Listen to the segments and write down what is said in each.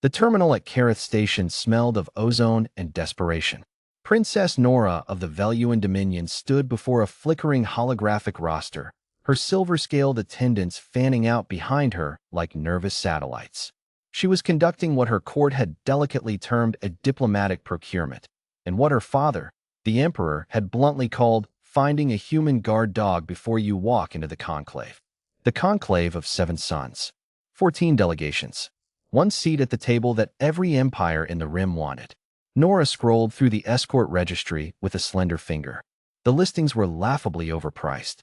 The terminal at Kareth Station smelled of ozone and desperation. Princess Nora of the Veluan Dominion stood before a flickering holographic roster, her silver-scaled attendants fanning out behind her like nervous satellites. She was conducting what her court had delicately termed a diplomatic procurement, and what her father, the Emperor, had bluntly called finding a human guard dog before you walk into the conclave. The conclave of 7 sons. 14 delegations. 1 seat at the table that every empire in the Rim wanted. Nora scrolled through the Escort registry with a slender finger. The listings were laughably overpriced.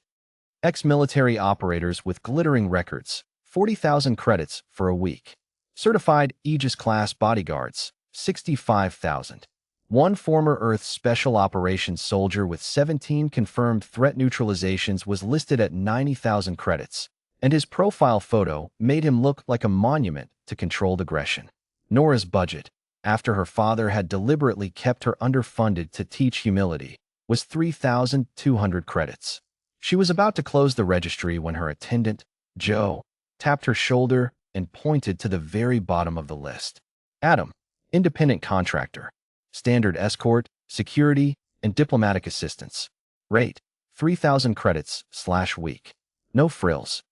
Ex-military operators with glittering records, 40,000 credits for a week. Certified Aegis-class bodyguards, 65,000. 1 former Earth Special Operations soldier with 17 confirmed threat neutralizations was listed at 90,000 credits, and his profile photo made him look like a monument to controlled aggression. Nora's budget, after her father had deliberately kept her underfunded to teach humility, was 3,200 credits. She was about to close the registry when her attendant, Joe, tapped her shoulder and pointed to the very bottom of the list. Adam, independent contractor. Standard escort, security, and diplomatic assistance. Rate, 3,000 credits/week. No frills.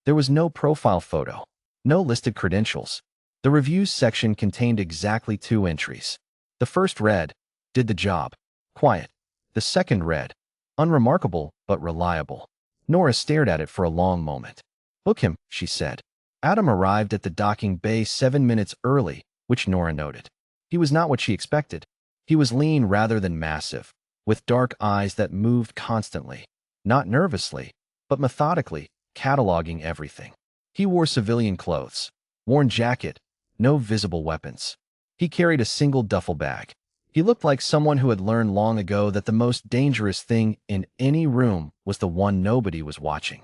There was no profile photo. No listed credentials. The reviews section contained exactly 2 entries. The first read, did the job. Quiet. The second read, unremarkable but reliable. Nora stared at it for a long moment. Book him, she said. Adam arrived at the docking bay 7 minutes early, which Nora noted. He was not what she expected. He was lean rather than massive, with dark eyes that moved constantly, not nervously, but methodically, cataloging everything. He wore civilian clothes, worn jacket, no visible weapons. He carried a single duffel bag. He looked like someone who had learned long ago that the most dangerous thing in any room was the one nobody was watching.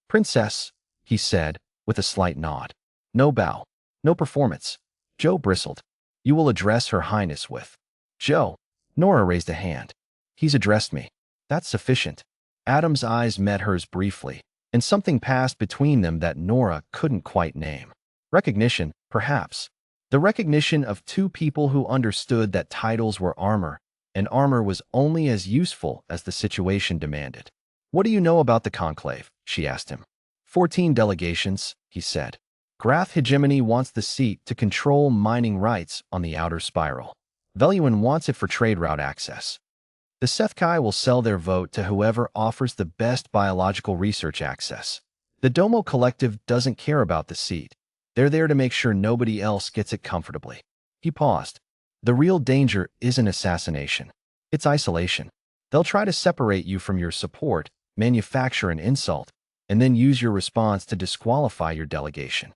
Princess, he said, with a slight nod. No bow. No performance. Joe bristled. You will address Her Highness with. Joe. Nora raised a hand. He's addressed me. That's sufficient. Adam's eyes met hers briefly, and something passed between them that Nora couldn't quite name. Recognition, perhaps. The recognition of 2 people who understood that titles were armor, and armor was only as useful as the situation demanded. What do you know about the conclave? She asked him. 14 delegations, he said. Grath hegemony wants the seat to control mining rights on the outer spiral. Veluan wants it for trade route access. The Sethkai will sell their vote to whoever offers the best biological research access. The Domo Collective doesn't care about the seat. They're there to make sure nobody else gets it comfortably. He paused. The real danger isn't assassination. It's isolation. They'll try to separate you from your support, manufacture an insult, and then use your response to disqualify your delegation.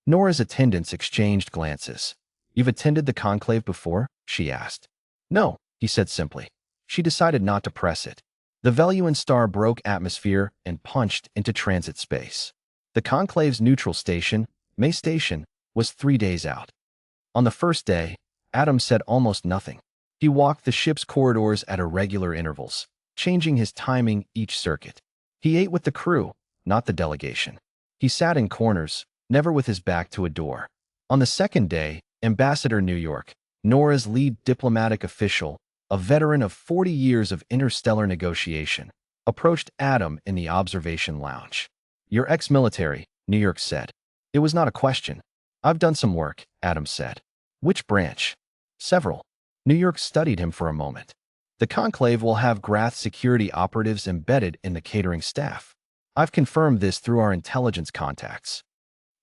Nora's attendants exchanged glances. You've attended the conclave before? She asked. No, he said simply. She decided not to press it. The Veluan star broke atmosphere and punched into transit space. The conclave's neutral station, May Station, was 3 days out. On the first day, Adam said almost nothing. He walked the ship's corridors at irregular intervals, changing his timing each circuit. He ate with the crew, not the delegation. He sat in corners, never with his back to a door. On the second day, Ambassador New York, Nora's lead diplomatic official, a veteran of 40 years of interstellar negotiation, approached Adam in the observation lounge. You're ex-military, New York said. It was not a question. I've done some work, Adam said. Which branch? Several. New York studied him for a moment. The conclave will have Grath security operatives embedded in the catering staff. I've confirmed this through our intelligence contacts.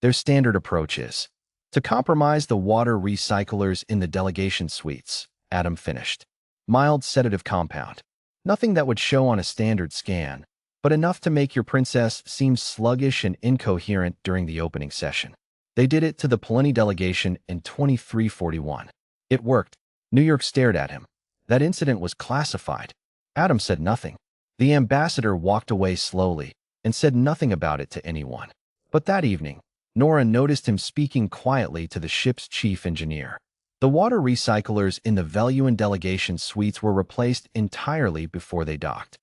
Their standard approach is to compromise the water recyclers in the delegation suites, Adam finished. Mild sedative compound. Nothing that would show on a standard scan, but enough to make your princess seem sluggish and incoherent during the opening session. They did it to the Polini delegation in 2341. It worked. New York stared at him. That incident was classified. Adam said nothing. The ambassador walked away slowly and said nothing about it to anyone. But that evening, Nora noticed him speaking quietly to the ship's chief engineer. The water recyclers in the Veluan delegation suites were replaced entirely before they docked.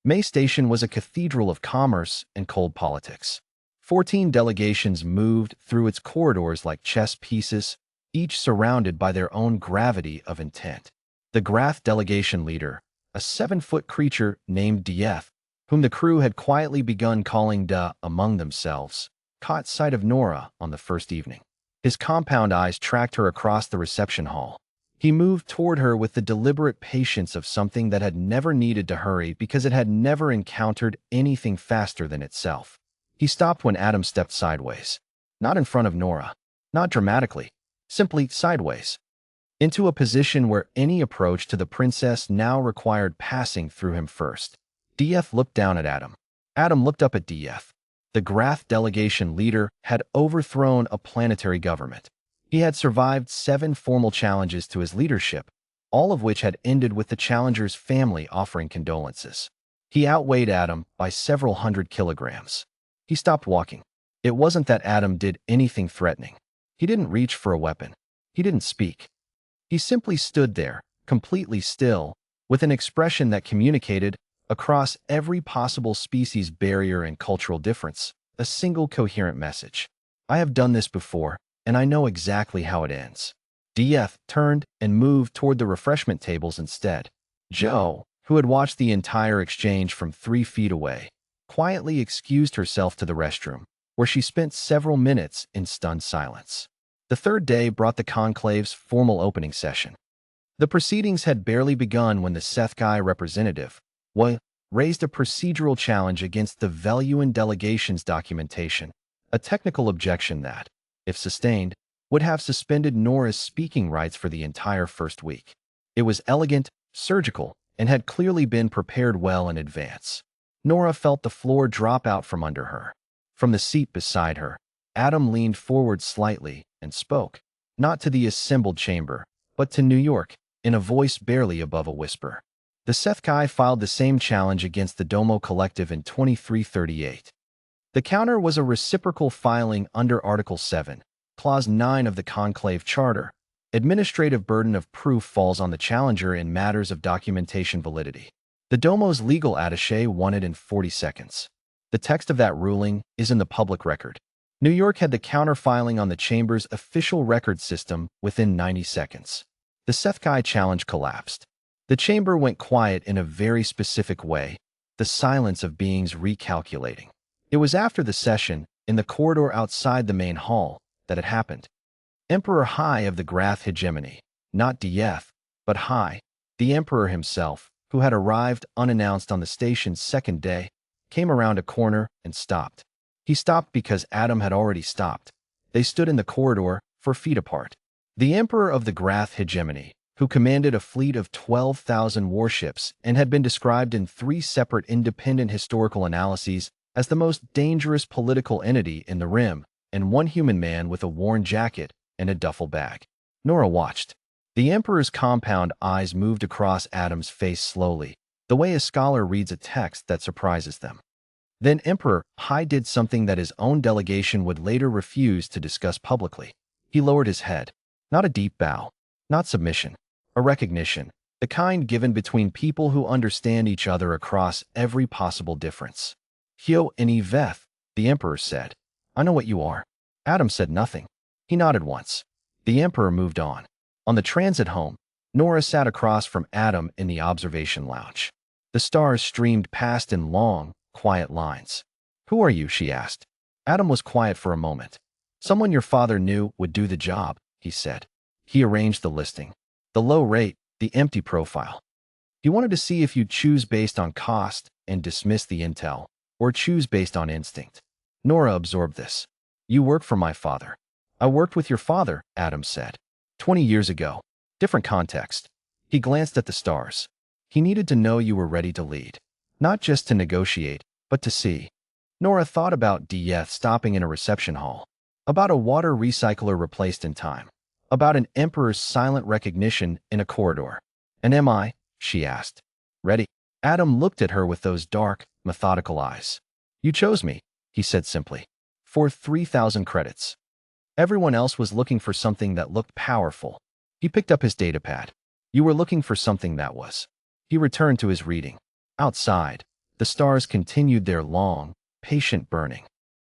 May Station was a cathedral of commerce and cold politics. 14 delegations moved through its corridors like chess pieces, each surrounded by their own gravity of intent. The Grath delegation leader, a 7-foot creature named Dieth, whom the crew had quietly begun calling Da among themselves, caught sight of Nora on the first evening. His compound eyes tracked her across the reception hall. He moved toward her with the deliberate patience of something that had never needed to hurry because it had never encountered anything faster than itself. He stopped when Adam stepped sideways. Not in front of Nora. Not dramatically. Simply sideways. Into a position where any approach to the princess now required passing through him first. Dieth looked down at Adam. Adam looked up at Dieth. The Grath delegation leader had overthrown a planetary government. He had survived 7 formal challenges to his leadership, all of which had ended with the challenger's family offering condolences. He outweighed Adam by several hundred kilograms. He stopped walking. It wasn't that Adam did anything threatening. He didn't reach for a weapon. He didn't speak. He simply stood there, completely still, with an expression that communicated, across every possible species barrier and cultural difference, a single coherent message. I have done this before, and I know exactly how it ends. Dieth turned and moved toward the refreshment tables instead. Jo, who had watched the entire exchange from 3 feet away, quietly excused herself to the restroom, where she spent several minutes in stunned silence. The third day brought the conclave's formal opening session. The proceedings had barely begun when the Sethkai representative raised a procedural challenge against the Veluan delegation's documentation, a technical objection that, if sustained, would have suspended Nora's speaking rights for the entire first week. It was elegant, surgical, and had clearly been prepared well in advance. Nora felt the floor drop out from under her. From the seat beside her, Adam leaned forward slightly and spoke, not to the assembled chamber, but to New York, in a voice barely above a whisper. The Sethkai filed the same challenge against the Domo Collective in 2338. The counter was a reciprocal filing under Article 7, Clause 9 of the Conclave Charter. Administrative burden of proof falls on the challenger in matters of documentation validity. The Domo's legal attaché won it in 40 seconds. The text of that ruling is in the public record. New York had the counter-filing on the chamber's official record system within 90 seconds. The Sethkai challenge collapsed. The chamber went quiet in a very specific way, the silence of beings recalculating. It was after the session, in the corridor outside the main hall, that it happened. Emperor Hai of the Grath hegemony, not Dieth, but Hai, the emperor himself, who had arrived unannounced on the station's second day, came around a corner and stopped. He stopped because Adam had already stopped. They stood in the corridor, 4 feet apart. The emperor of the Grath hegemony, who commanded a fleet of 12,000 warships and had been described in 3 separate independent historical analyses as the most dangerous political entity in the Rim, and one human man with a worn jacket and a duffel bag. Nora watched. The Emperor's compound eyes moved across Adam's face slowly, the way a scholar reads a text that surprises them. Then Emperor Hai did something that his own delegation would later refuse to discuss publicly. He lowered his head. Not a deep bow. Not submission. A recognition. The kind given between people who understand each other across every possible difference. Hyo Ini Veth, the Emperor said. I know what you are. Adam said nothing. He nodded once. The Emperor moved on. On the transit home, Nora sat across from Adam in the observation lounge. The stars streamed past in long, quiet lines. Who are you? She asked. Adam was quiet for a moment. Someone your father knew would do the job, he said. He arranged the listing. The low rate, the empty profile. He wanted to see if you'd choose based on cost and dismiss the intel, or choose based on instinct. Nora absorbed this. You work for my father. I worked with your father, Adam said. 20 years ago. Different context. He glanced at the stars. He needed to know you were ready to lead. Not just to negotiate, but to see. Nora thought about Dieth stopping in a reception hall. About a water recycler replaced in time. About an emperor's silent recognition in a corridor. And am I? She asked. Ready? Adam looked at her with those dark, methodical eyes. You chose me, he said simply. For 3,000 credits. Everyone else was looking for something that looked powerful. He picked up his datapad. You were looking for something that was. He returned to his reading. Outside, the stars continued their long, patient burning.